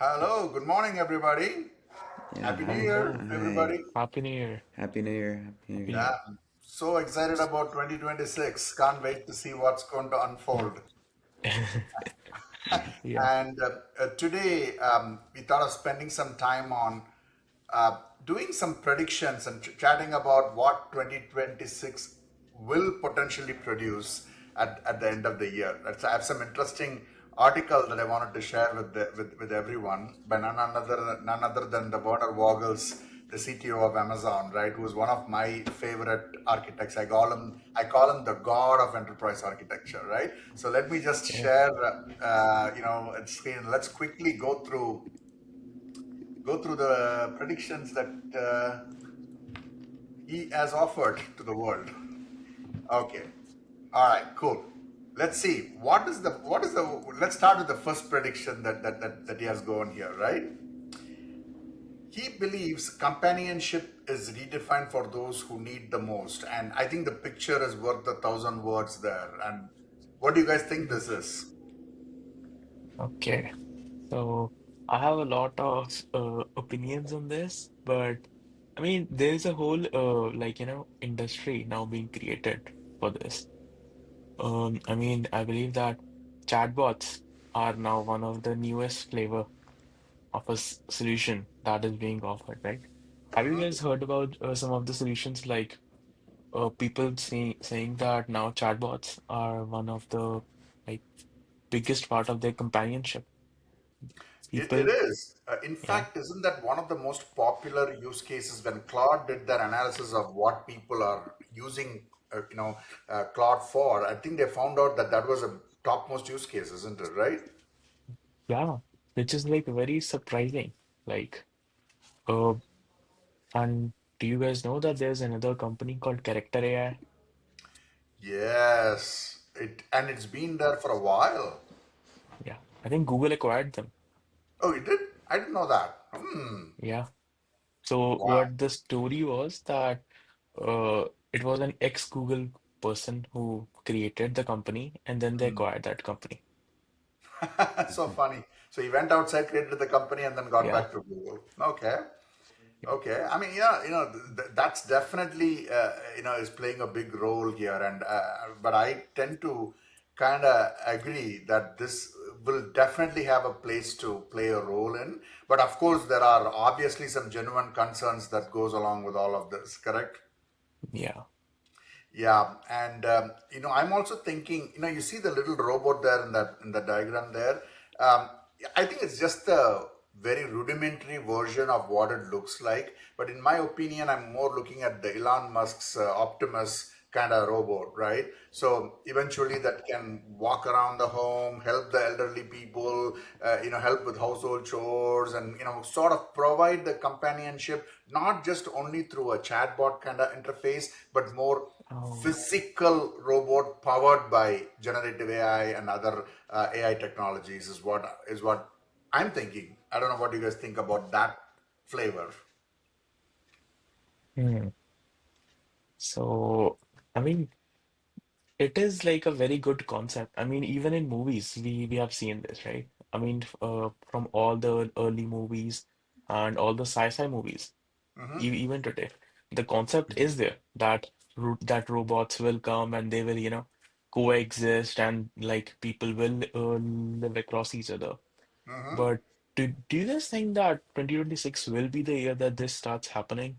Hello, good morning, everybody. Yeah, Happy New hi, Year, hi. everybody. Happy New Year. Happy New Year, Happy New Happy Year. New Yeah, Year. I'm so excited about 2026. Can't wait to see what's going to unfold. Yeah. And today, we thought of spending some time on doing some predictions and chatting about what 2026 will potentially produce at the end of the year. I have some interesting article that I wanted to share with everyone by none other than the Werner Vogels, the CTO of Amazon, right? Who's one of my favorite architects. I call him the god of enterprise architecture, right? So let me just Yeah. share, a screen. Let's quickly go through the predictions that he has offered to the world. Okay. All right. Cool. Let's see. What is the? Let's start with the first prediction that he has going here. Right. He believes companionship is redefined for those who need the most, and I think the picture is worth a thousand words there. And what do you guys think this is? Okay. So I have a lot of opinions on this, but I mean, there's a whole industry now being created for this. I mean, I believe that chatbots are now one of the newest flavor of a solution that is being offered, right? Have you guys heard about some of the solutions like people saying that now chatbots are one of the like biggest part of their companionship. It People, is. In yeah, fact, isn't that one of the most popular use cases when Claude did their analysis of what people are using, Claude for? I think they found out that that was a topmost use case, isn't it? Right? yeah, which is like very surprising. Like, uh, and do you guys know that there's another company called Character AI? Yes. It's been there for a while. Yeah, I think Google acquired them. Oh, it did? I didn't know that. Yeah. So Wow. what the story was that it was an ex-Google person who created the company, and then they acquired that company. So funny. So he went outside, created the company, and then got Yeah. back to Google. Okay. Yeah. Okay, I mean, yeah, that's definitely is playing a big role here, and but I tend to kind of agree that this will definitely have a place to play a role in. But of course, there are obviously some genuine concerns that goes along with all of this. Correct? Yeah. Yeah, and I'm also thinking, you see the little robot there in the diagram there. Um, I think it's just a very rudimentary version of what it looks like. But in my opinion, I'm more looking at the Elon Musk's Optimus kind of robot, right? So eventually, that can walk around the home, help the elderly people, help with household chores, and sort of provide the companionship not just only through a chatbot kind of interface, but more Oh. physical robot powered by generative AI and other AI technologies is what I'm thinking. I don't know what you guys think about that flavor. Hmm. So, I mean, it is like a very good concept. I mean, even in movies, we have seen this, right? I mean, from all the early movies and all the sci-fi movies, even today, the concept is there that robots will come and they will, coexist and like people will live across each other. Hmm. But do you guys think that 2026 will be the year that this starts happening?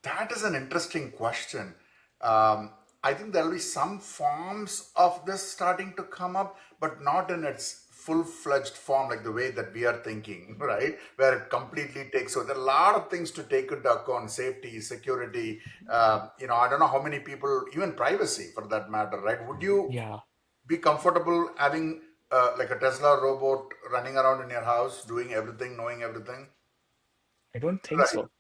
That is an interesting question. Um, I think there will be some forms of this starting to come up, but not in its full-fledged form, like the way that we are thinking, right? Where it completely takes. So there are a lot of things to take into account: safety, security. I don't know how many people, even privacy, for that matter, right? Would you Yeah, be comfortable having like a Tesla robot running around in your house, doing everything, knowing everything? I don't think Right. so.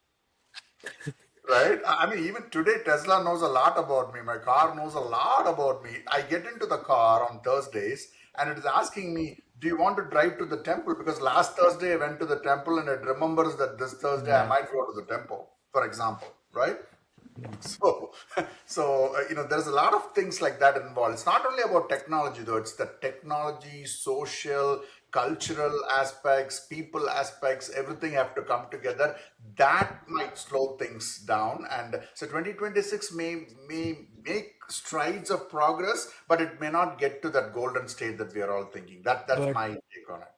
Right? I mean, even today, Tesla knows a lot about me. My car knows a lot about me. I get into the car on Thursdays and it is asking me, do you want to drive to the temple? Because last Thursday I went to the temple and it remembers that this Thursday I Yeah, might go to the temple, for example, right? yeah, So, there's a lot of things like that involved. It's not only about technology, though. It's the technology, social, cultural aspects, people aspects, everything have to come together. That might slow things down. And so 2026 may make strides of progress, but it may not get to that golden state that we are all thinking. That's But my take on it.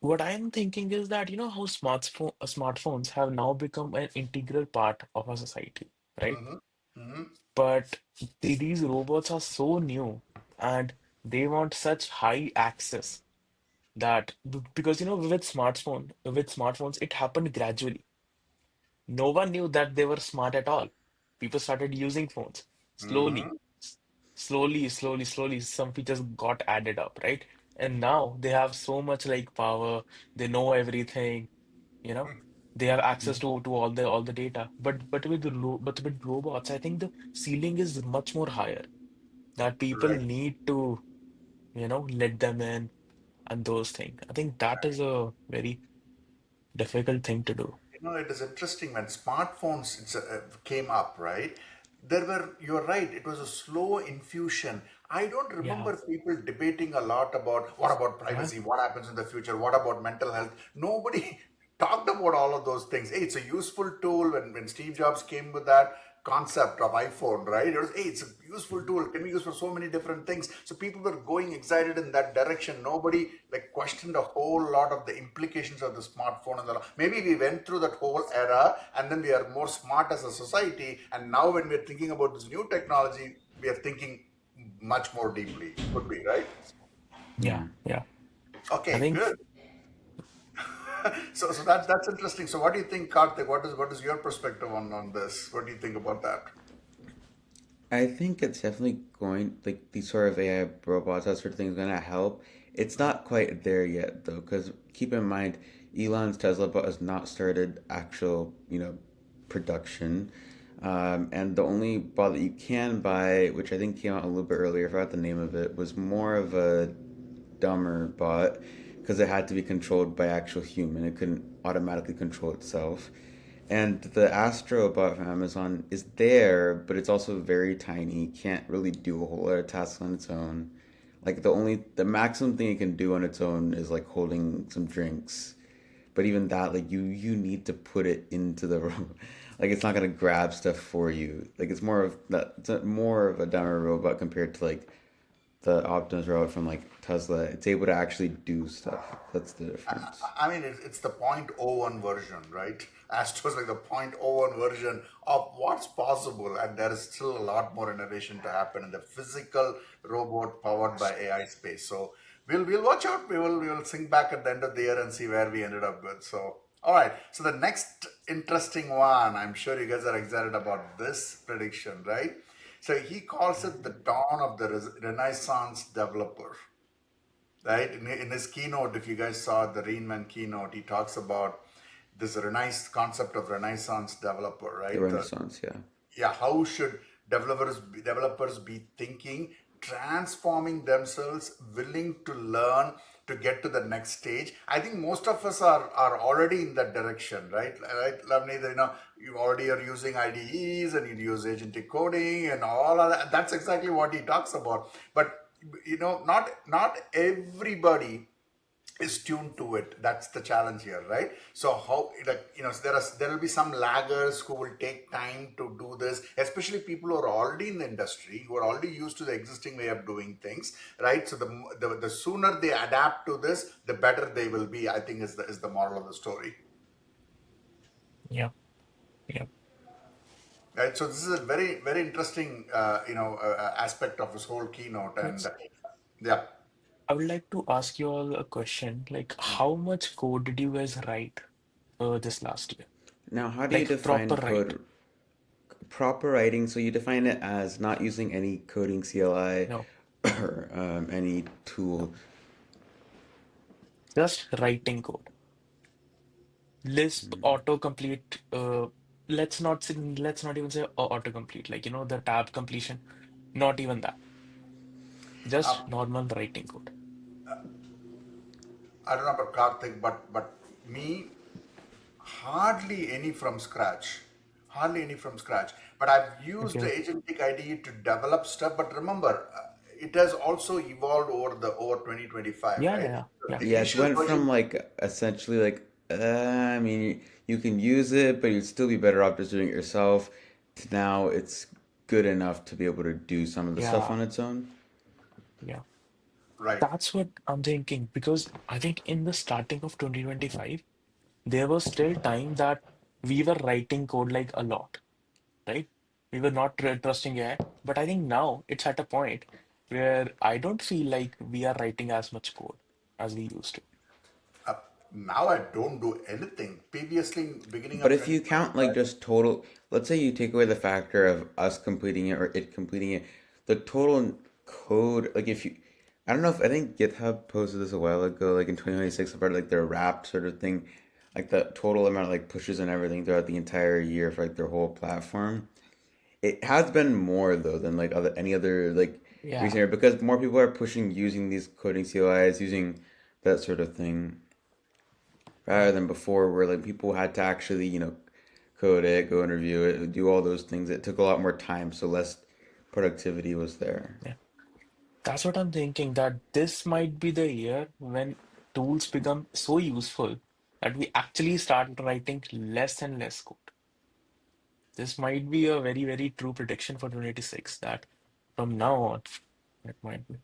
what I'm thinking is that, how smartphones have now become an integral part of our society, right? Hmm. Hmm. But these robots are so new and they want such high access that because with smartphones, it happened gradually. No one knew that they were smart at all. People started using phones slowly, Hmm. slowly. Some features got added up, right? And now they have so much like power. They know everything, you know. They have access to all the data. But with robots, I think the ceiling is much more higher. That people Right. need to, let them in and those things. I think that is a very difficult thing to do. It is interesting when smartphones came up, right? You're right, it was a slow infusion. I don't Yeah. remember people debating a lot about what about Yeah. privacy, what happens in the future, what about mental health. Nobody talked about all of those things. Hey, it's a useful tool. When Steve Jobs came with that concept of iPhone, right? It was, hey, it's a useful tool, can be used for so many different things. So people were going excited in that direction. Nobody like questioned a whole lot of the implications of the smartphone and maybe we went through that whole era and then we are more smart as a society. And now when we're thinking about this new technology, we are thinking much more deeply. Could be, right? Yeah. Yeah. I Okay, think good. So that's interesting. So what do you think, Karthik? What is your perspective on this? What do you think about that? I think it's definitely going, like these sort of AI robots, that sort of thing is going to help. It's not quite there yet, though, because keep in mind, Elon's Tesla bot has not started actual, production. And the only bot that you can buy, which I think came out a little bit earlier, I forgot the name of it, was more of a dumber bot because it had to be controlled by actual human. It couldn't automatically control itself. And the Astro bot from Amazon is there, but it's also very tiny. Can't really do a whole lot of tasks on its own. Like the maximum thing it can do on its own is like holding some drinks. But even that, like you need to put it into the room. Like it's not gonna grab stuff for you. Like it's more of a dumber robot compared to like the Optimus robot from like Tesla. It's able to actually do stuff. That's the difference. It's the point oh 0.01 version, right? Astro's like the point oh 0.01 version of what's possible, and there is still a lot more innovation to happen in the physical robot powered by AI space. So we'll watch out. We will think back at the end of the year and see where we ended up with. So all right. So the next interesting one, I'm sure you guys are excited about this prediction, right? So he calls it the dawn of the Renaissance developer, right? In his keynote, if you guys saw the Rainman keynote, he talks about this concept of Renaissance developer, The right? Renaissance, yeah. Yeah, how should developers be thinking, transforming themselves, willing to learn to get to the next stage? I think most of us are already in that direction, right, Loveneet? You already are using IDEs and you use agentic coding and all of that. That's exactly what he talks about. But not everybody is tuned to it. That's the challenge here, right? So how, like, there will be some laggers who will take time to do this, especially people who are already in the industry, who are already used to the existing way of doing things, right? So the sooner they adapt to this, the better they will be, I think, is the moral of the story. Yeah. Yeah. Right. So this is a very, very interesting, aspect of this whole keynote, and Yes. yeah. I would like to ask you all a question. Like, how much code did you guys write this last year? Now, how do you Like proper define write. code? Proper writing, so you define it as not using any coding CLI No, or any tool. just writing code. Lisp autocomplete. Let's not even say autocomplete. Like, the tab completion. Not even that. Just normal writing code. I don't know about Karthik, but me, hardly any from scratch. Hardly any from scratch. But I've used the Okay. agentic IDE to develop stuff. But remember, it has also evolved over 2025, Yeah, right? yeah, So yeah, the Yeah, it's initial went version, from like essentially like I mean you can use it, but you'd still be better off just doing it yourself. To now it's good enough to be able to do some of the stuff yeah, on its own. yeah. right? That's what I'm thinking because I think in the starting of 2025, there was still time that we were writing code like a lot, right? We were not trusting AI, but I think now it's at a point where I don't feel like we are writing as much code as we used to. Uh, Now I don't do anything. Previously, in beginning But of if you count like 2025, just total, let's say you take away the factor of us completing it or it completing it, the total code, like if you, I don't know if I think GitHub posted this a while ago, like in 2026 about like their wrap sort of thing, like the total amount of like pushes and everything throughout the entire year for like their whole platform. It has been more though than like other any other like recent Yeah, year because more people are pushing using these coding CLIs, using that sort of thing yeah, rather than before where like people had to actually code it, go and review it, do all those things. It took a lot more time, so less productivity was there. yeah. That's what I'm thinking, that this might be the year when tools become so useful that we actually start writing less and less code. This might be a very, very true prediction for 2026 that from now on, it might be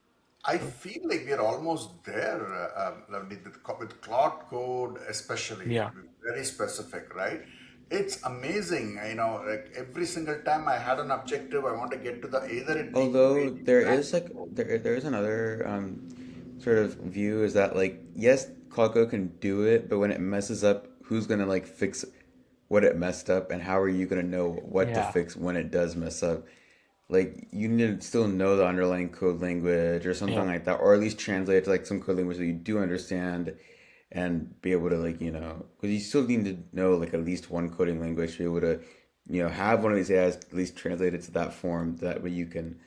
I true. feel like we are almost there, Loveneet, with Cloud Code, especially, Yeah, to be very specific, right? It's amazing. Like every single time I had an objective, I want to get to the either it being Although creating there brand is new like code. there is another sort of view is that like yes, Cloudco can do it, but when it messes up, who's gonna like fix what it messed up, and how are you gonna know what to yeah, fix when it does mess up? Like you need to still know the underlying code language or something yeah, like that, or at least translate it to like some code language that you do understand and be able to like because you still need to know like at least one coding language to be able to have one of these AIs at least translated to that form that way you can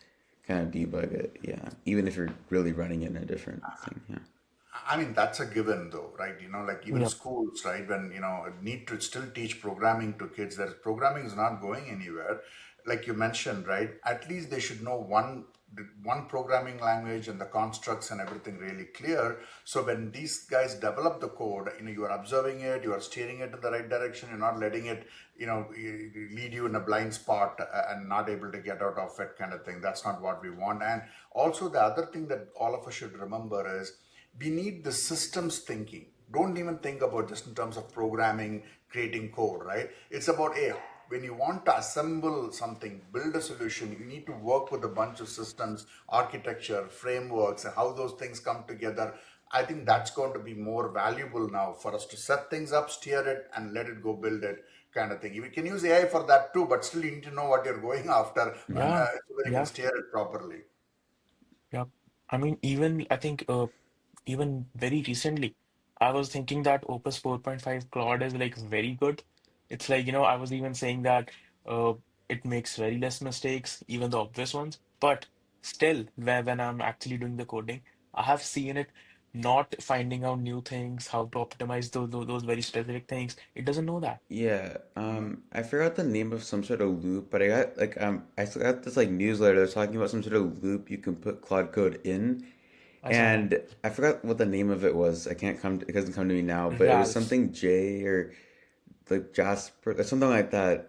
kind of debug it. Yeah, even if you're really running it in a different thing. Yeah. I mean, that's a given though, right? Like even yeah, schools, right? When, need to still teach programming to kids, that programming is not going anywhere. Like you mentioned, right? At least they should know one programming language and the constructs and everything really clear. So when these guys develop the code, you are observing it, you are steering it in the right direction, you're not letting it, lead you in a blind spot and not able to get out of it kind of thing. That's not what we want. And also the other thing that all of us should remember is we need the systems thinking. Don't even think about just in terms of programming, creating code, right? It's about, hey, when you want to assemble something, build a solution, you need to work with a bunch of systems, architecture, frameworks, and how those things come together. I think that's going to be more valuable now for us to set things up, steer it, and let it go build it kind of thing. You can use AI for that too, but still you need to know what you're going after yeah, so that you can yeah, steer it properly. yeah. I mean, even I think even very recently, I was thinking that Opus 4.5 Claude is like very good. It's like, I was even saying that uh, it makes very less mistakes, even the obvious ones. But still, when I'm actually doing the coding, I have seen it not finding out new things, how to optimize those very specific things. It doesn't know that. Yeah, I forgot the name of some sort of loop, but I got like I still got this like newsletter that's talking about some sort of loop you can put Claude code in, I saw that. and I forgot what the name of it was. I can't come, it doesn't come to me now, but it was Ralph, something J or like Jasper or something like that.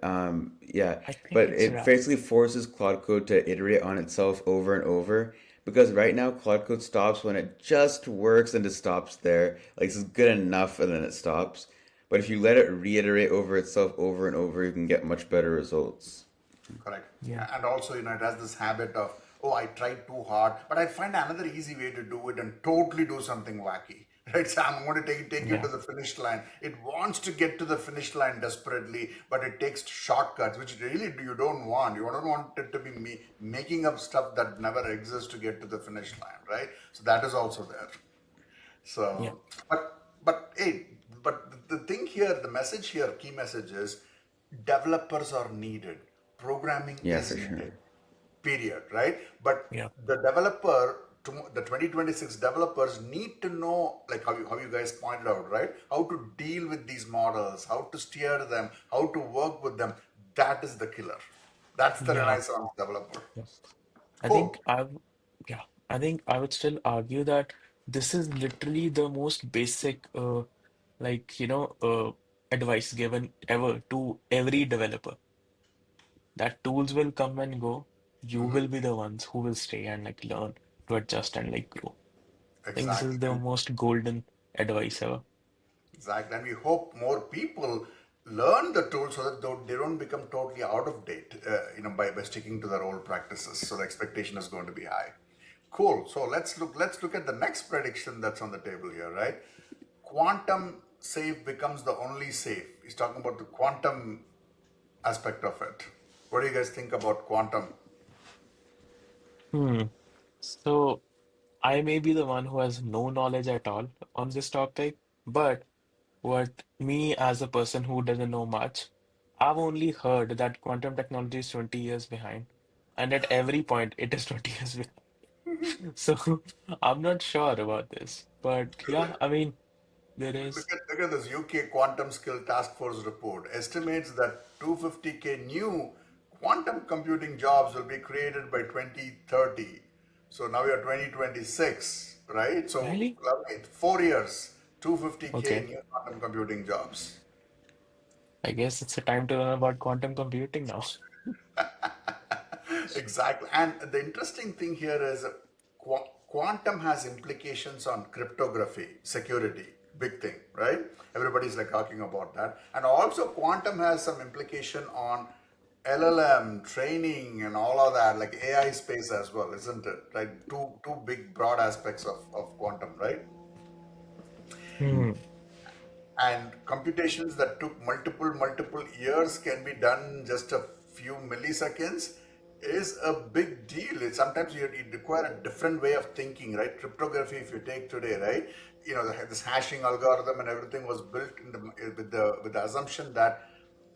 Yeah, I think but it's it Ralph. basically forces Claude Code to iterate on itself over and over because right now Claude Code stops when it just works and it stops there. Like it's good enough and then it stops. But if you let it reiterate over itself over and over, you can get much better results. Correct. Yeah, And also, it has this habit of, oh, I tried too hard, but I find another easy way to do it and totally do something wacky. Right? So I'm going to take you to yeah, the finish line. It wants to get to the finish line desperately, but it takes shortcuts, which really you don't want. You don't want it to be making up stuff that never exists to get to the finish line, right? So that is also there. yeah, So, but the thing here, the message here, key message is developers are needed. Programming Yeah, is for needed. sure. Period. Right? But yeah, the developer, the 2026 developers need to know, like how you guys pointed out, right? How to deal with these models, how to steer them, how to work with them. That is the killer. That's the yeah. Renaissance developer. Yeah. I think Cool. I've Yeah, I think I would still argue that this is literally the most basic, advice given ever to every developer. That tools will come and go. You Hmm. will be the ones who will stay and like learn to adjust and like grow. I think this is Exactly. the most golden advice ever. Exactly. And we hope more people learn the tool so that they don't become totally out of date, by sticking to their old practices. So the expectation is going to be high. Cool. So let's look at the next prediction that's on the table here, right? Quantum safe becomes the only safe. He's talking about the quantum aspect of it. What do you guys think about quantum? Hmm. So I may be the one who has no knowledge at all on this topic, but what me as a person who doesn't know much, I've only heard that quantum technology is 20 years behind, and at every point it is 20 years behind. So I'm not sure about this, but yeah, I mean, there is Look at this UK Quantum Skill Task Force report. Estimates that 250K new quantum computing jobs will be created by 2030. So now we are 2026, right? So really 4 years, 250K okay. new quantum computing jobs. I guess it's a time to learn about quantum computing now. Exactly. And the interesting thing here is quantum has implications on cryptography, security, big thing, right? Everybody's like talking about that. And also, quantum has some implication on LLM training and all of that, like AI space as well, isn't it? Right? Two big broad aspects of quantum, right? Hmm. And computations that took multiple years can be done in just a few milliseconds is a big deal. Sometimes you require a different way of thinking, right? Cryptography, if you take today, right, this hashing algorithm and everything was built with the assumption that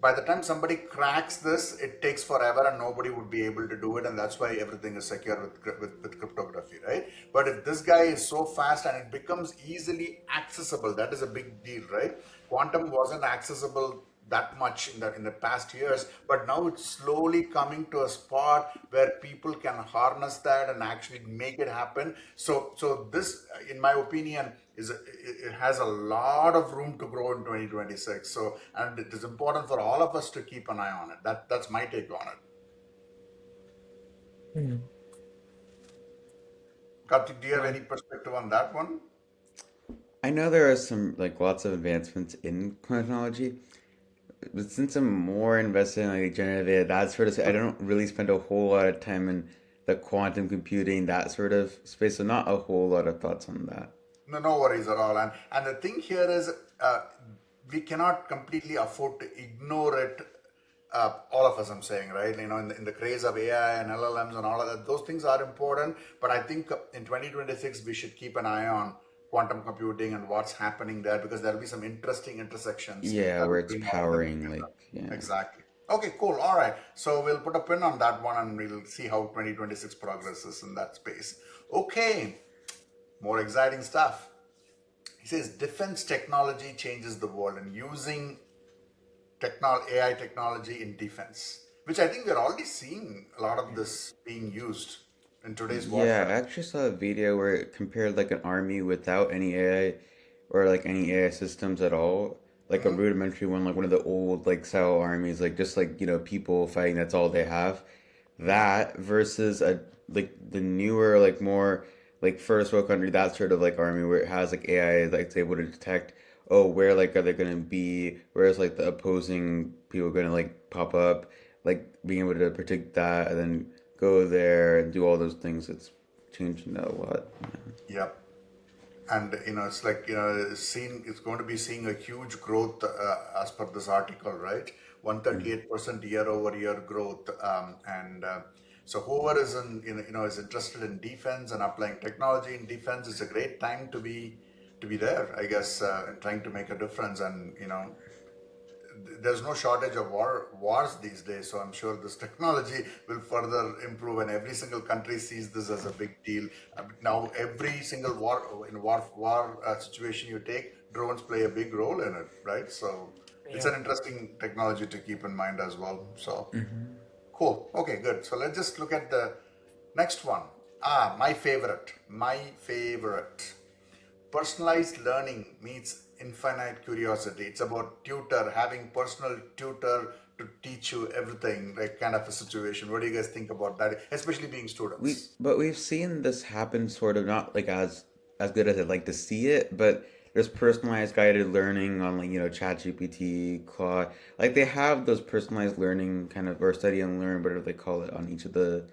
by the time somebody cracks this, it takes forever and nobody would be able to do it, and that's why everything is secure with cryptography, right? But if this guy is so fast and it becomes easily accessible, that is a big deal, right? Quantum wasn't accessible that much in the past years, but now it's slowly coming to a spot where people can harness that and actually make it happen. So this, in my opinion, it has a lot of room to grow in 2026. So, and it is important for all of us to keep an eye on it. That's my take on it. Hmm. Karthik, do you have Well, any perspective on that one? I know there are some like lots of advancements in technology, but since I'm more invested in like generative AI, that sort of, I don't really spend a whole lot of time in the quantum computing, that sort of space, so not a whole lot of thoughts on that. No, no worries at all. And the thing here is, uh, we cannot completely afford to ignore it. All of us, I'm saying, right? In the craze of AI and LLMs and all of that, those things are important. But I think in 2026 we should keep an eye on quantum computing and what's happening there, because there'll be some interesting intersections Yeah, where it's between all of them powering, together. like, yeah. Exactly. Okay, cool. All right. So we'll put a pin on that one and we'll see how 2026 progresses in that space. Okay, more exciting stuff. He says defense technology changes the world and using AI technology in defense, which I think we're already seeing a lot of this being used in today's Yeah, I warfare. actually saw a video where it compared like an army without any AI or like any AI systems at all, like a Hmm. rudimentary one, like one of the old like style armies, like just like people fighting, that's all they have. That versus a like the newer, like more like first world country, that sort of like army where it has like AI like it's able to detect, oh, where like are they gonna be, whereas like the opposing people gonna like pop up, like being able to predict that and then go there and do all those things. It's changing a lot. Yep. And it's like it's going to be seeing a huge growth as per this article, right? Yeah. 138% year over year growth, and so whoever is is interested in defense and applying technology in defense, it's a great time to be there, I guess, and trying to make a difference. And there's no shortage of wars these days, so I'm sure this technology will further improve, and every single country sees this as a big deal. Now every single war situation you take, drones play a big role in it, right? So it's yeah. an interesting technology to keep in mind as well. So Hmm. cool. Okay, good. So let's just look at the next one. My favorite. Personalized learning meets infinite curiosity. It's about tutor, having personal tutor to teach you everything, like kind of a situation. What do you guys think about that? Especially being students. We've seen this happen sort of not like as good as I'd like to see it, but there's personalized guided learning on like ChatGPT, Claude. Like they have those personalized learning kind of or study and learn, whatever they call it, on each of the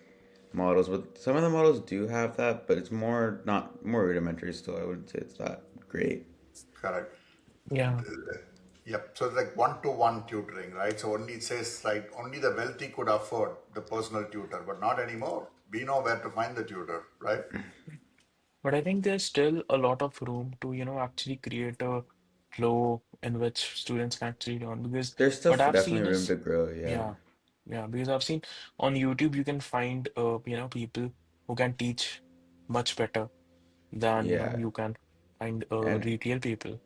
models. But some of the models do have that, but it's more not more rudimentary still. I wouldn't say it's that great. Correct. Yeah. Yep. So it's like one-to-one tutoring, right? So only it says like only the wealthy could afford the personal tutor, but not anymore. We know where to find the tutor, right? But I think there's still a lot of room to, actually create a flow in which students can actually learn. Because There's still what I've definitely seen room is, to grow. Yeah, yeah, yeah, because I've seen on YouTube you can find, people who can teach much better than, yeah. you can find And retail people.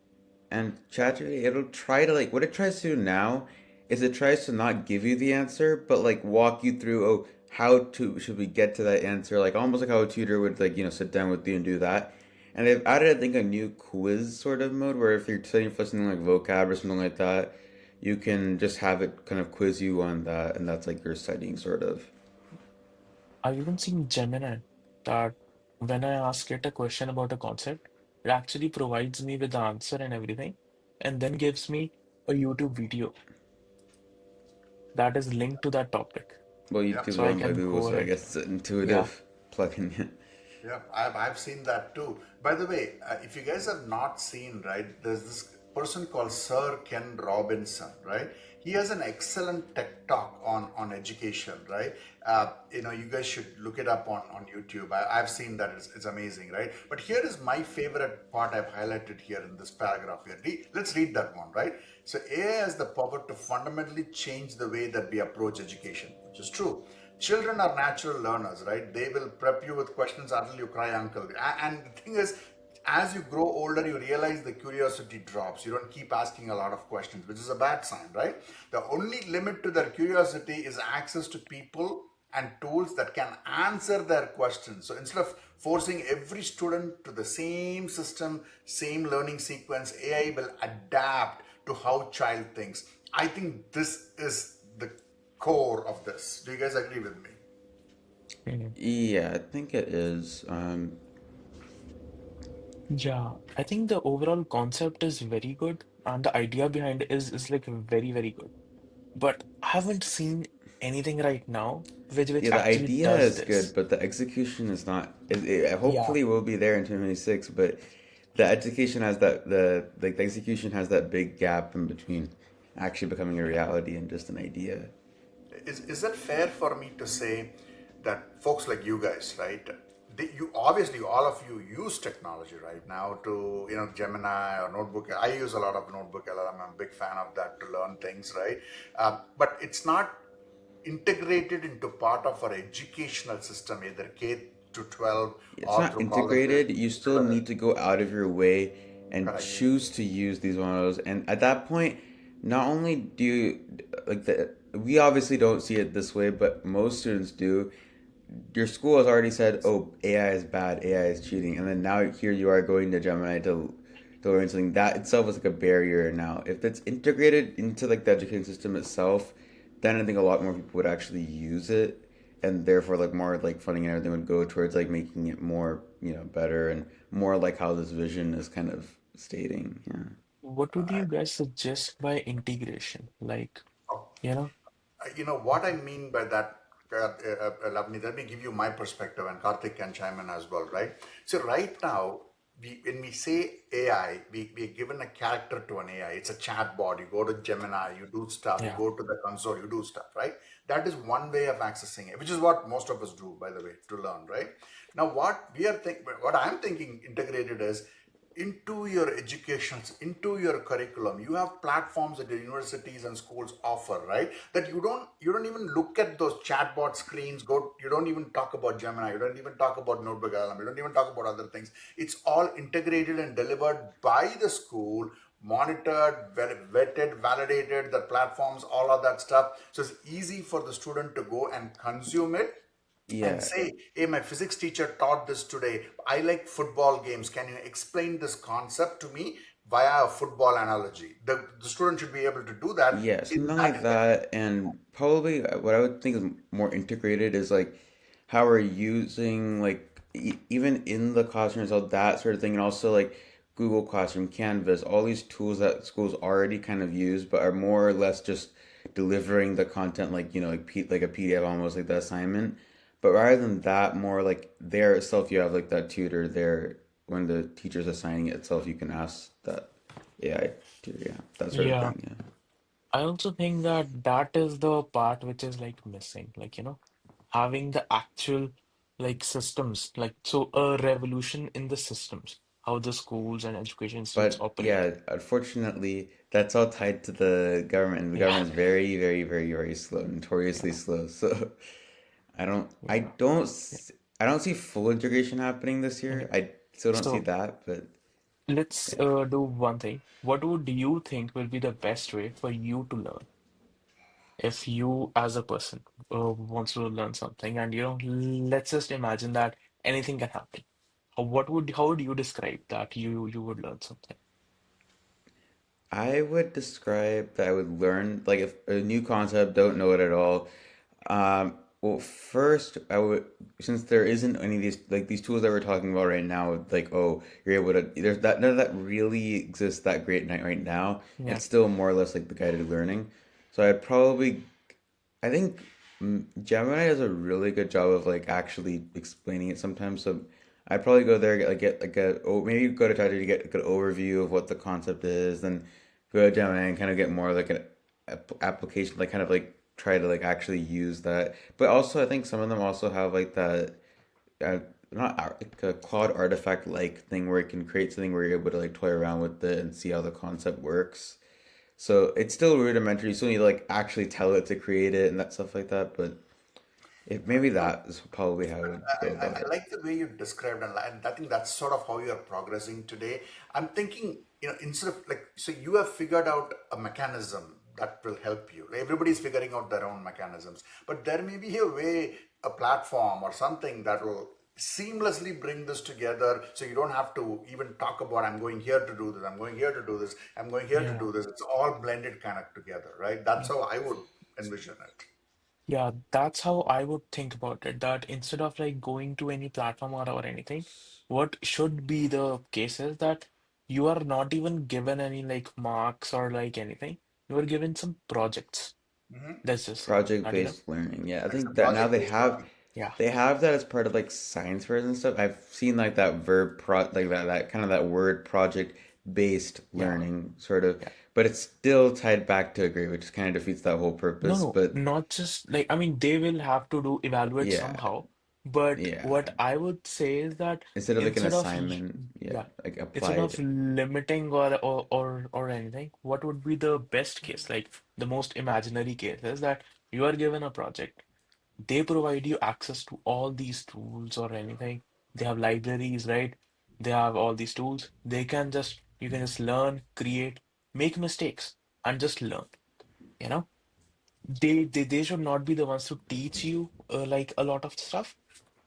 ChatGPT, it'll try to like what it tries to do now is it tries to not give you the answer, but like walk you through how to should we get to that answer, like almost like how a tutor would like sit down with you and do that. And they've added I think a new quiz sort of mode where if you're studying for something like vocab or something like that, you can just have it kind of quiz you on that, and that's like your studying sort of. I've even seen Gemini that when I ask it a question about a concept, it actually provides me with the answer and everything, and then gives me a YouTube video that is linked to that topic. Well, Yep. YouTube's So I owned by can Google, go so I ahead. guess it's an Yeah. intuitive plugin. Yeah, I've seen that too. By the way, if you guys have not seen, right, there's this person called Sir Ken Robinson, right? He has an excellent tech talk on education, right? You guys should look it up on YouTube. I've seen that; it's amazing, right? But here is my favorite part I've highlighted here in this paragraph here. Let's read that one, right? So AI has the power to fundamentally change the way that we approach education, which is true. Children are natural learners, right? They will prep you with questions until you cry uncle. And the thing is, as you grow older, you realize the curiosity drops. You don't keep asking a lot of questions, which is a bad sign, right? The only limit to their curiosity is access to people and tools that can answer their questions. So instead of forcing every student to the same system, same learning sequence, AI will adapt to how child thinks. I think this is the core of this. Do you guys agree with me? Mhm. Yeah, I think it is. Yeah, I think the overall concept is very good, and the idea behind it is like very, very good. But I haven't seen anything right now which Yeah, the actually idea does is good, this. but the execution is not. It Yeah. hopefully will be there in 2026, but the education has that the execution has that big gap in between actually becoming a reality and just an idea. Is it fair for me to say that folks like you guys, right? You obviously all of you use technology right now to Gemini or Notebook. I use a lot of Notebook LLM. I'm a big fan of that to learn things, right? But it's not integrated into part of our educational system, either K to 12 It's or not through colleges. integrated. You still need to go out of your way and Correct. choose to use these models. And at that point, not only do you like we obviously don't see it this way, but most students do. Your school has already said, "Oh, AI is bad, AI is cheating," and then now here you are going to Gemini to learn something. That itself is like a barrier now. If it's integrated into like the education system itself, then I think a lot more people would actually use it, and therefore like more like funding and everything would go towards like making it more better and more like how this vision is kind of stating. Yeah. What would you guys suggest by integration? Like, you know? What I mean by that, Lavneet, let me give you my perspective, and Karthik can chime in as well, right? So right now, when we say AI, we are given a character to an AI. It's a chat bot. You go to Gemini, you do stuff. You Yeah. go to the console, you do stuff, right? That is one way of accessing it, which is what most of us do, by the way, to learn, right? Now, what I'm thinking integrated is into your educations, into your curriculum. You have platforms that the universities and schools offer, right? That you don't even look at those chatbot screens. You don't even talk about Gemini. You don't even talk about Notebook LLM. You don't even talk about other things. It's all integrated and delivered by the school, monitored, vetted, validated, the platforms, all of that stuff. So it's easy for the student to go and consume it and Yeah. say, hey, my physics teacher taught this today. I like football games. Can you explain this concept to me via a football analogy? The student should be able to do that Yeah, in something that like environment. that, and probably what I would think is more integrated is like how we're using like even in the classroom, so that sort of thing, and also like Google Classroom, Canvas, all these tools that schools already kind of use, but are more or less just delivering the content like like like a PDF almost like the assignment. But rather than that, more like there itself, you have like that tutor there when the teacher's assigning it itself, you can ask that AI tutor, yeah, that sort of Yeah. thing, yeah. I also think that that is the part which is like missing, like, having the actual like systems, like so a revolution in the systems, how the schools and education institutes But operate. yeah, unfortunately, that's all tied to the government, and the Yeah, government is very, very, very, very slow, notoriously yeah, slow. So yeah, yeah. I don't see full integration happening this Okay. year. I still don't see So that, but let's yeah. do one thing. What would you think will be the best way for you to learn? If you as a person wants to learn something, and let's just imagine that anything can happen. How would you describe that you would learn something? I would describe that I would learn like if a new concept, don't know it at all. Well, first I would since there isn't any of these like these tools that we're talking about right now, like oh you're able to there's that none of that really exists that great night right now. Yeah, It's still more or less like the guided learning. So I think Gemini does a really good job of like actually explaining it sometimes. So I'd probably go there get like a oh maybe go to ChatGPT to get like an overview of what the concept is, then go to Gemini and kind of get more like an application, like kind of like try to like actually use that. But also I think some of them also have like that uh, not like a Claude artifact like thing where it can create something where you're able to like toy around with it and see how the concept works. So it's still rudimentary. You still need to like actually tell it to create it and that stuff like that. But if maybe You know, that is probably how I would go about I it. like the way you described, and I think that's sort of how you're progressing today. I'm thinking, instead of like, so you have figured out a mechanism that will help you. Like, everybody's figuring out their own mechanisms, but there may be a way, a platform or something that will seamlessly bring this together so you don't have to even talk about I'm going here to do this, I'm going here to do this, I'm going here to yeah, do this. It's all blended kind of together, right? That's yeah. how I would envision it. Yeah, that's how I would think about it. That instead of like going to any platform or anything, what should be the case is that you are not even given any like marks or like anything. You are given some projects. Hmm. That's just it. Project That, based learning. Yeah, I It's a think that now project-based learning. yeah, they have that as part of like science fairs and stuff. I've seen like that verb pro like that kind of that word project based yeah, learning sort of, yeah. but it's still tied back to a grade, which kind of defeats that whole No, purpose. no, But not just like, I mean, they will have to do evaluate yeah, somehow. But yeah. what I would say is that Instead of like an instead of, assignment, yeah, yeah, like instead of applied. limiting or anything, what would be the best case? Like the most imaginary case is that you are given a project. They provide you access to all these tools or anything. They have libraries, right? They have all these tools. You can just learn, create, make mistakes, and just learn. You know? They should not be the ones to teach you like a lot of stuff,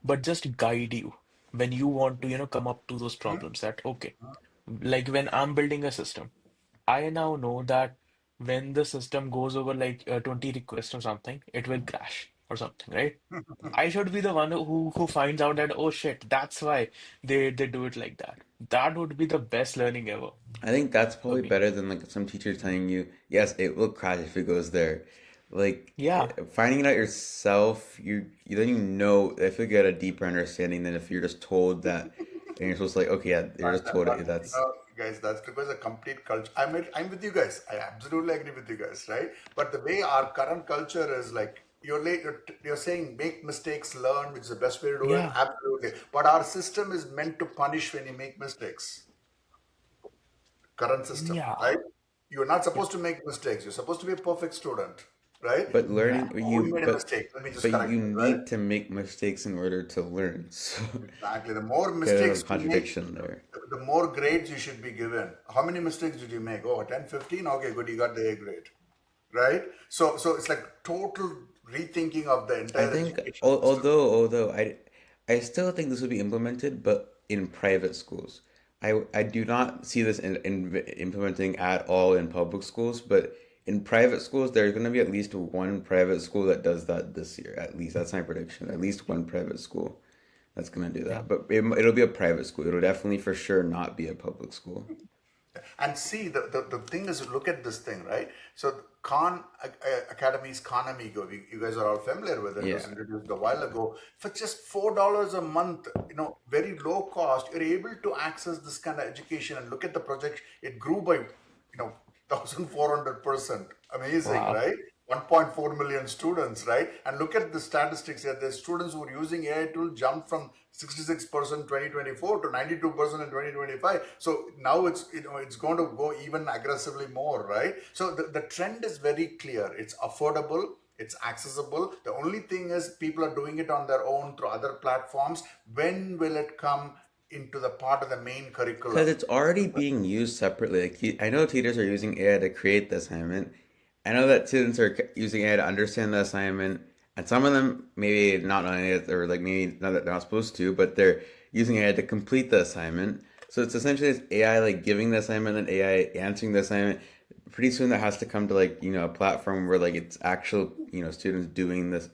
but just guide you when you want to, come up to those problems that, okay, like when I'm building a system, I now know that when the system goes over like 20 requests or something, it will crash or something, right? I should be the one who finds out that, oh shit, that's why they do it like that. That would be the best learning ever I think that's for probably me. better than like some teacher telling you, yes, it will crash if it goes there. Like Yeah, finding it out yourself, you then you know if you get a deeper understanding than if you're just told that, and you're supposed to like, okay, yeah, you're just told it. That's Guys, that's because a complete culture. I'm with you guys. I absolutely agree with you guys, right? But the way our current culture is like, you're saying make mistakes, learn, which is the best way to do it. yeah, Absolutely. But our system is meant to punish when you make mistakes. Current system, yeah, right? You're not yeah, supposed to make mistakes. You're supposed to be a perfect student, right? but yeah. learning Oh, you made a mistake. Let me just but correct you it, right? need to make mistakes in order to learn. So Exactly. The more kind of a mistakes you make, contradiction there. the more grades you should be given. How many mistakes did you make? Oh, 10, 15. Okay, good. You got the A grade. right? So it's like total rethinking of the I entire think, education system. although I still think this will be implemented, but in private schools. I do not see this in implementing at all in public schools, but in private schools, there's going to be at least one private school that does that this year. At least that's my prediction. At least one private school that's going to do Yeah. that. But it'll be a private school. It'll definitely for sure not be a public school. And see, the thing is, look at this thing, right? So Khan Academy's Khan Amigo, you guys are all familiar with it. It was Yeah. introduced a while ago. For just $4 a month, very low cost, you're able to access this kind of education. And look at the project; it grew by 1,400%. Amazing, Wow. right? 1.4 million students, right? And look at the statistics here. The students who are using AI tool jumped from 66% 2024 to 92% in 2025. So now it's going to go even aggressively more, right? So the trend is very clear. It's affordable. It's accessible. The only thing is people are doing it on their own through other platforms. When will it come into the part of the main Because curriculum? it's already being used separately. Like I know teachers are using AI to create the assignment. I know that students are using AI to understand the assignment, and some of them maybe not knowing it or like maybe not that they're not supposed to, but they're using AI to complete the assignment. So it's essentially this AI like giving the assignment and AI answering the assignment. Pretty soon that has to come to like a platform where like it's actual students doing this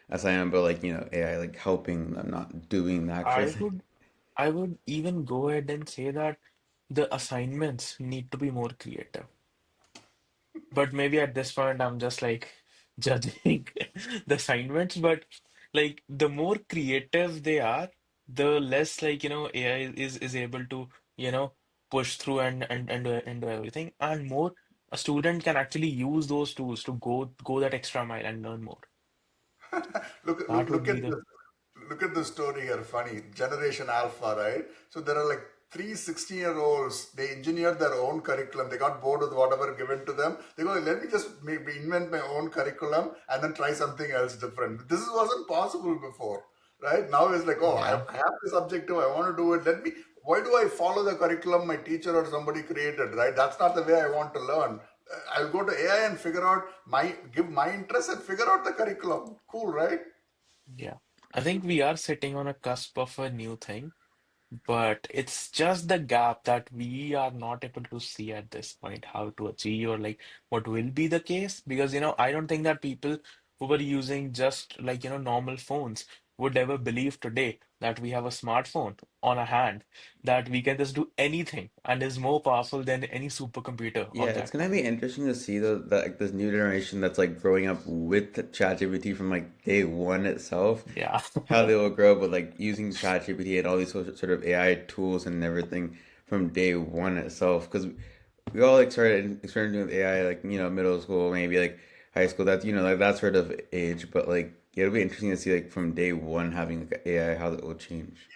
assignment, but like AI like helping them, not doing the actual I thing. would I would even go ahead and say that the assignments need to be more creative. But maybe at this point, I'm just like judging the assignments. But like the more creative they are, the less like AI is able to you know push through and do everything, and more a student can actually use those tools to go that extra mile and learn more. look, That look, would look be at the this. Look at the story here. Funny. Generation Alpha, right? So there are like three 16-year-olds. They engineered their own curriculum. They got bored with whatever given to them. They go, let me just maybe invent my own curriculum and then try something else different. This wasn't possible before, right? Now it's like, oh, yeah. I have this objective. I want to do it. Why do I follow the curriculum my teacher or somebody created, right? That's not the way I want to learn. I'll go to AI and figure out give my interest and figure out the curriculum. Cool, right? Yeah. I think we are sitting on a cusp of a new thing. But it's just the gap that we are not able to see at this point how to achieve or like what will be the case. Because, I don't think that people who were using just like, normal phones would ever believe today that we have a smartphone on a hand that we can just do anything and is more powerful than any supercomputer Yeah, of it's that gonna time. be interesting to see though that like this new generation that's like growing up with ChatGPT from like day one itself, Yeah. how they will grow up with like using ChatGPT and all these sort of AI tools and everything from day one itself. Because we all like started experimenting with AI like middle school, maybe like high school. That's like that sort of age. But like yeah, it'll be interesting to see like from day one having like AI how it will change.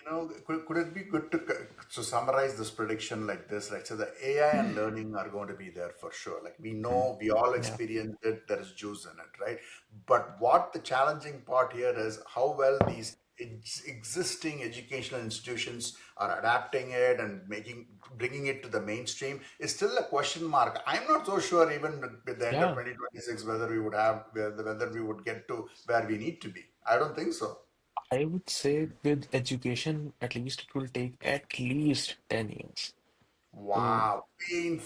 Could it be good to summarize this prediction like this, right? So the AI and learning are going to be there for sure. Like we Mm. know, we all Yeah. experienced it. There is juice in it, right? But what the challenging part here is how well these existing educational institutions are adapting it and bringing it to the mainstream is still a question mark. I'm not so sure even with the end of Yeah. 2026 whether we would get to where we need to be. I don't think so. I would say with education, at least it will take at least 10 years to Wow,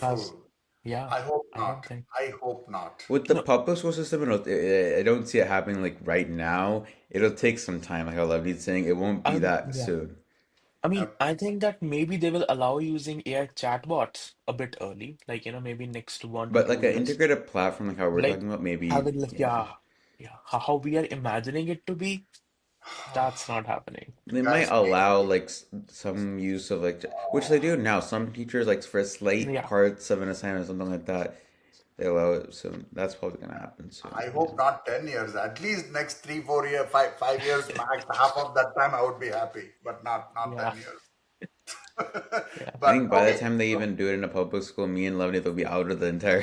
has, painful. yeah, I hope I don't not. think. I hope not. With the No, public school system, I don't see it happening like right now. It'll take some time, like how Loveneet's saying. It won't be that yeah. soon. I Uh, mean, I think that maybe they will allow using AI chatbots a bit early, like, maybe next one to But two like an years. integrated platform, like how we're Like, talking about, have maybe, it, like, yeah. yeah, yeah, how we are imagining it to be, that's not happening. They might guys, allow like some use of like, which they do now. Some teachers, like for slight Yeah, parts of an assignment, something like that, they allow it. So that's probably gonna happen soon. I Yeah. hope not 10 years. At least next 3, 4 years, 5 years max. Half of that time I would be happy, but not yeah, 10 years. yeah, I But think by the okay, time they so even do it in a public school, me and Loveneet will be out of the entire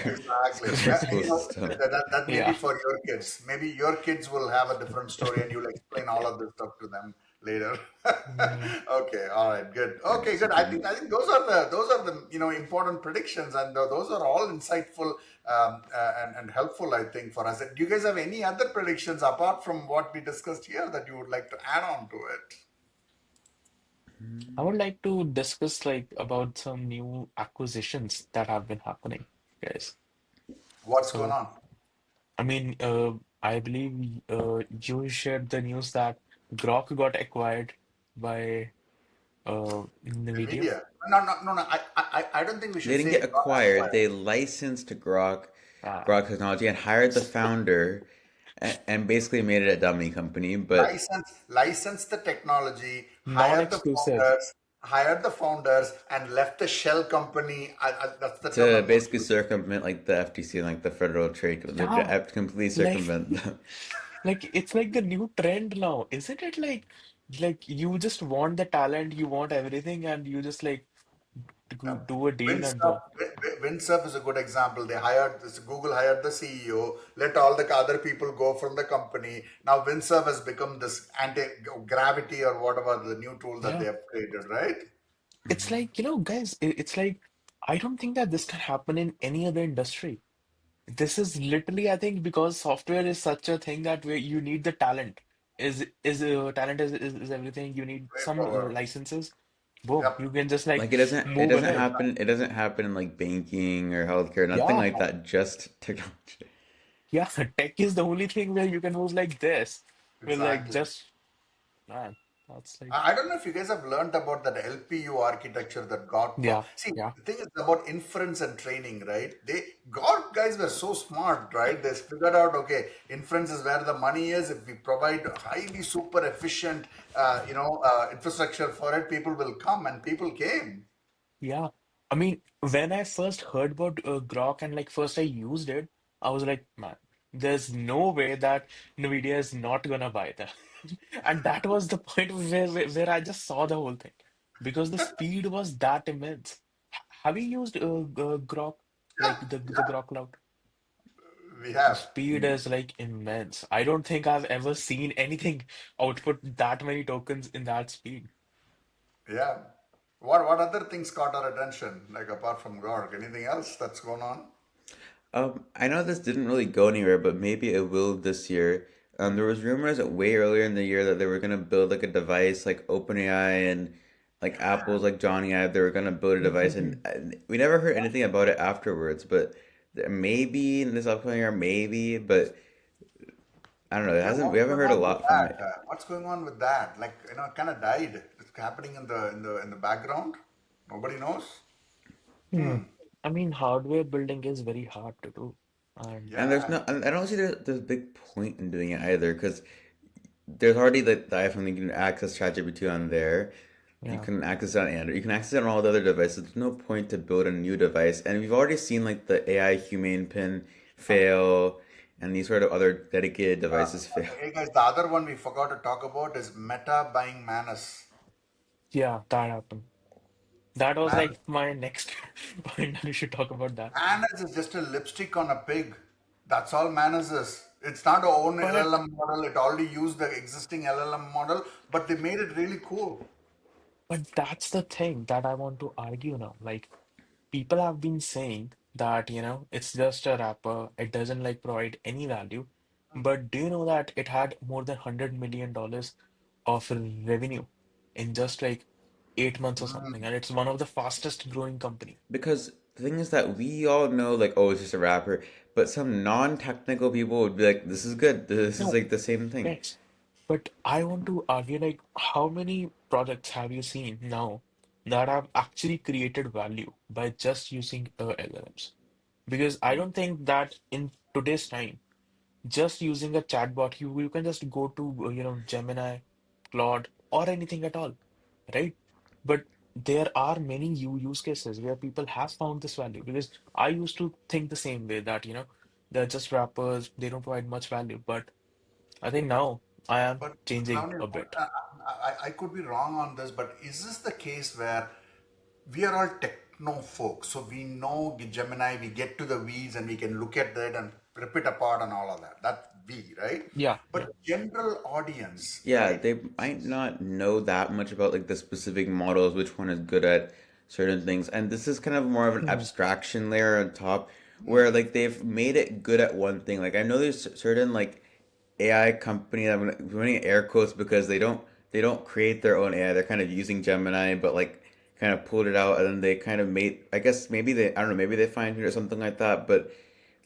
exactly. school system. That may be yeah, for your kids. Maybe your kids will have a different story and you'll explain all of this stuff to them later. Yeah. Okay, all right, good. Yeah, Okay, good. super neat. I think those are the important predictions, and those are all insightful and helpful. I think for us. Do you guys have any other predictions apart from what we discussed here that you would like to add on to it? I would like to discuss like about some new acquisitions that have been happening, guys. What's going So, on? I mean, I believe you shared the news that Grok got acquired by NVIDIA. NVIDIA? No, no, no, no. I don't think we They should didn't say get got acquired. acquired. They licensed Grok, Ah, Grok technology, and hired the founder, and basically made it a dummy company. But License the technology, non-exclusive. hired the founders, and left the shell company. That's the term to I'm going to basically use. circumvent like the FTC and like the Federal Trade, Yeah, to completely like circumvent them. like it's like the new trend now, isn't it? Like you just want the talent, you want everything, and you just like do a deal and Windsurf, boom. Windsurf is a good example. They hired this, Google hired the CEO, let all the other people go from the company. Now Windsurf has become this anti-gravity or whatever the new tool that they Yeah, have created, right? it's like, guys, it's like I don't think that this can happen in any other industry. This is literally, I think, because software is such a thing that where you need the talent. Talent is everything. You need Way some forward. licenses. Boom, Yep. you can just like Like it move doesn't ahead. happen. It doesn't happen in like banking or healthcare. Nothing Yeah, like that. Just technology. yeah. Tech is the only thing where you can move like this. With like Exactly. just man, that's like I don't know if you guys have learned about that LPU architecture that God. yeah, See, yeah, the thing is about inference and training, right? God guys were so smart, right? They figured out, okay, inference is where the money is. If we provide highly super efficient, infrastructure for it, people will come, and people came. yeah. I mean, when I first heard about Grok and like first I used it, I was like, man, there's no way that NVIDIA is not gonna buy them. And that was the point where I just saw the whole thing because the speed was that immense. Have you used Grok, Yeah, like the yeah, Grok Cloud? we The have. speed is like immense. I don't think I've ever seen anything output that many tokens in that speed. Yeah. What other things caught our attention? Like apart from God, anything else that's going on? I know this didn't really go anywhere, but maybe it will this year. There was rumors way earlier in the year that they were gonna build like a device like OpenAI and like Apple's like Johnny Ive. They were gonna build a device, and we never heard anything about it afterwards. But maybe in this upcoming year, maybe. But I don't know. It Yeah, hasn't. We what's haven't going heard a on with lot from that? it. What's going on with that? Like, it kind of died. It's happening in the background. Nobody knows. Hmm. I mean, hardware building is very hard to do. And And there's Yeah, no. And I don't see there's a big point in doing it either, because there's already the iPhone. You can access ChatGPT on there. You yeah. can access it on Android. You can access it on all the other devices. There's no point to build a new device. And we've already seen like the AI humane pin fail, and these sort of other dedicated devices fail. hey guys, the other one we forgot to talk about is Meta buying Manus. Yeah, that happened. That was Man, like my next point that we should talk about that. Manus is just a lipstick on a pig. That's all Manus is. It's not a own But LLM model. It already used the existing LLM model, but they made it really cool. but that's the thing that I want to argue now. Like people have been saying that, it's just a wrapper, it doesn't like provide any value. But do you know that it had more than $100 million of revenue in just like 8 months or something, and it's one of the fastest growing company. Because the thing is that we all know like, oh, it's just a rapper, but some non-technical people would be like, this is good. This is No, like the same thing. yes. But I want to argue like how many products have you seen now that have actually created value by just using LLMs? Because I don't think that in today's time, just using a chatbot, you can just go to Gemini, Claude, or anything at all, right? But there are many use cases where people have found this value because I used to think the same way that they're just wrappers, they don't provide much value. But I think now I am But changing Lavanya, a bit. I could be wrong on this, but is this the case where we are all techno folks? So we know Gemini, we get to the weeds and we can look at that and rip it apart and all of that. we, right? Yeah, But yeah. general audience, Yeah, right? they might not know that much about like the specific models, which one is good at certain things. And this is kind of more of an Mhm. abstraction layer on top Mm. where like they've made it good at one thing. Like I know there's certain like AI company, I'm running air quotes because they don't create their own AI. They're kind of using Gemini, but like kind of pulled it out and then they kind of made, I guess maybe they, I don't know, maybe they find it or something like that, but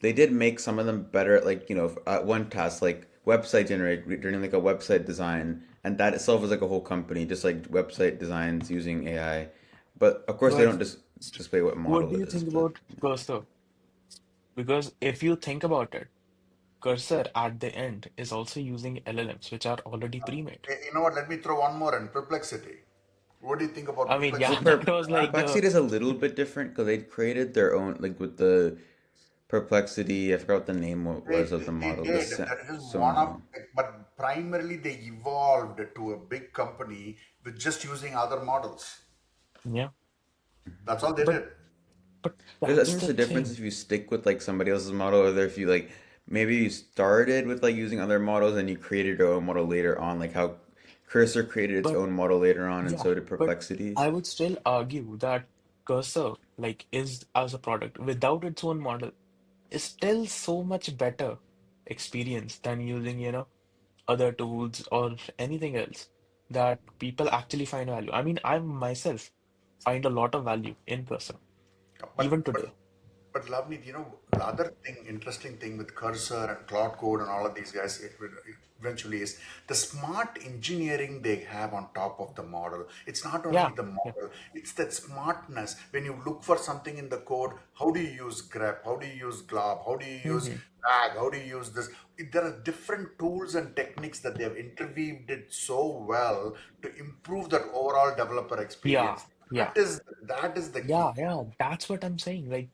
they did make some of them better at like at one task like website generate during like a website design, and that itself is like a whole company just like website designs using AI. But of course they But don't just display what what model do it you is. think But about cursor? Because if you think about it, cursor at the end is also using LLMs, which are already pre-made. You know what? Let me throw one more in perplexity. What do you think about I mean, yeah, well, perplexity? that was like the perplexity is a little bit different because they created their own like with the perplexity. I forgot what the name was of the They model. did. That is one of, Sono. but primarily they evolved to a big company with just using other models. yeah. That's all they But did. but There's, I that's think there's the a difference thing. if you stick with like somebody else's model, or if you like maybe you started with like using other models and you created your own model later on, like how Cursor created its But own model later on, and yeah, so did but Perplexity. I would still argue that cursor like is as a product without its own model is still so much better experience than using, other tools or anything else that people actually find value. I mean, I myself find a lot of value in cursor But even but today. but Lavneet, the other thing, interesting thing with Cursor and Cloud Code and all of these guys, eventually is the smart engineering they have on top of the model. It's not only Yeah, the yeah. model; it's that smartness. When you look for something in the code, how do you use grep? How do you use glob? How do you use Hmm. bag? How do you use this? There are different tools and techniques that they have interweaved it so well to improve that overall developer Yeah, experience. yeah. That is the Yeah, key. yeah. That's what I'm saying. Like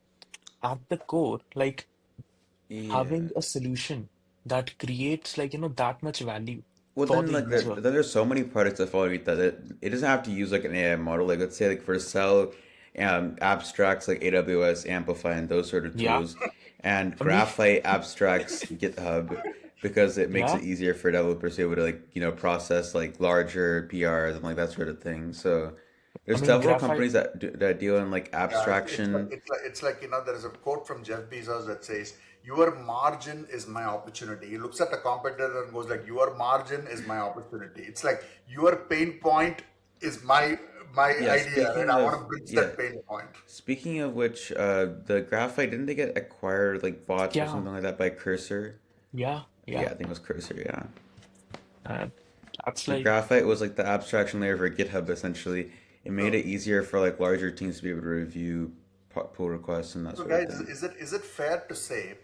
at the core, like having Yeah. a solution that creates like, that much value Well, for then the like user. then there's so many products that follow that it doesn't have to use like an AI model. Like let's say like for Cell, abstracts like AWS, Amplify, and those sort of Yeah. tools, and I mean, Graphite abstracts GitHub because it makes yeah. it easier for developers to be able to like process like larger PRs and like that sort of thing. So I there's mean, several graphite. companies that deal in like Yeah, it's like abstraction. there is a quote from Jeff Bezos that says, "Your margin is my opportunity." He looks at a competitor and goes like, "Your margin is my opportunity." It's like your pain point is my Yeah, idea, right? speaking I of want to bridge yeah, that pain point. speaking of which, the Graphite didn't they get acquired like bought or Yeah, something like that by Cursor? yeah, Yeah, yeah. I think it was Cursor, yeah. And that's So like, Graphite was like the abstraction layer for GitHub essentially. It made So, it easier for like larger teams to be able to review pull requests and that so sort of guys, thing. is it fair to say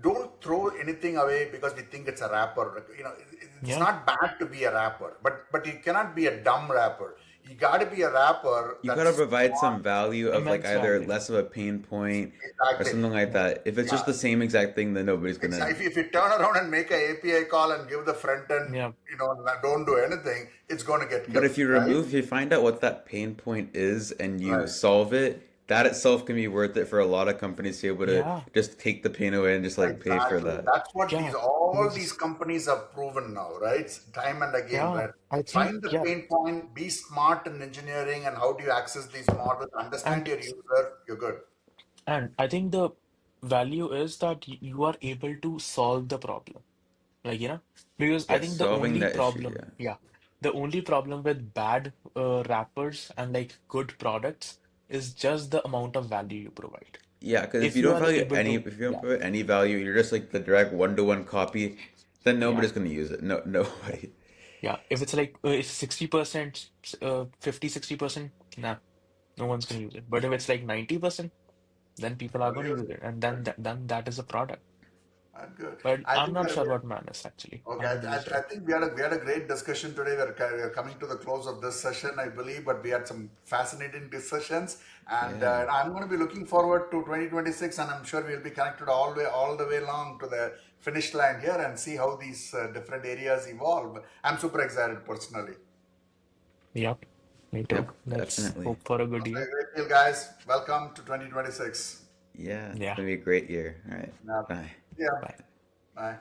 don't throw anything away because we think it's a rapper. It's yeah, not bad to be a rapper, but you cannot be a dumb rapper. You got to be a rapper You that's gotta provide smart. some value of like immense either value. less of a pain point or Exactly. something like Yeah. that. If it's Yeah. just the same exact thing, then nobody's gonna. Exactly. If you turn around and make a API call and give the front end, Yeah. don't do anything, it's going to get But killed, right? if you find out what that pain point is and you Right. solve it, that itself can be worth it for a lot of companies to be able to Yeah. just take the pain away and just like pay for Exactly. that. That's what Yeah. all these Because, companies have proven now, right? Time and again, yeah, right? I think, Find the yeah. pain point, be smart in engineering and how do you access these models, understand And your user, you're good. and I think the value is that you are able to solve the problem. Like, because I Yes, think the solving only that issue, problem, yeah. yeah, the only problem with bad rappers and like good products is just the amount of value you provide. Yeah, because If you are able to, if you don't yeah, put any value, you're just like the direct one-to-one copy, then yeah, nobody's gonna use it. No, nobody. yeah. If it's like if 60%, 50, 60%, nah, no one's gonna use it. But if it's like 90%, then people are Well, gonna use use it. it, and then Right. that is a product. Good. But I I'm think not sure about Manus actually. I okay. haven't used I it. think we had a great discussion today. We're coming to the close of this session, I believe, but we had some fascinating discussions, and Yeah. I'm going to be looking forward to 2026, and I'm sure we'll be connected all the way along to the finish line here and see how these different areas evolve. I'm super excited personally. Yep, me too. Yep, Let's definitely. hope for a good Okay, year. great deal, guys. Welcome to 2026. Yeah, it's Yeah. gonna be a great year. All right. Now, Bye. yeah. Bye. Bye.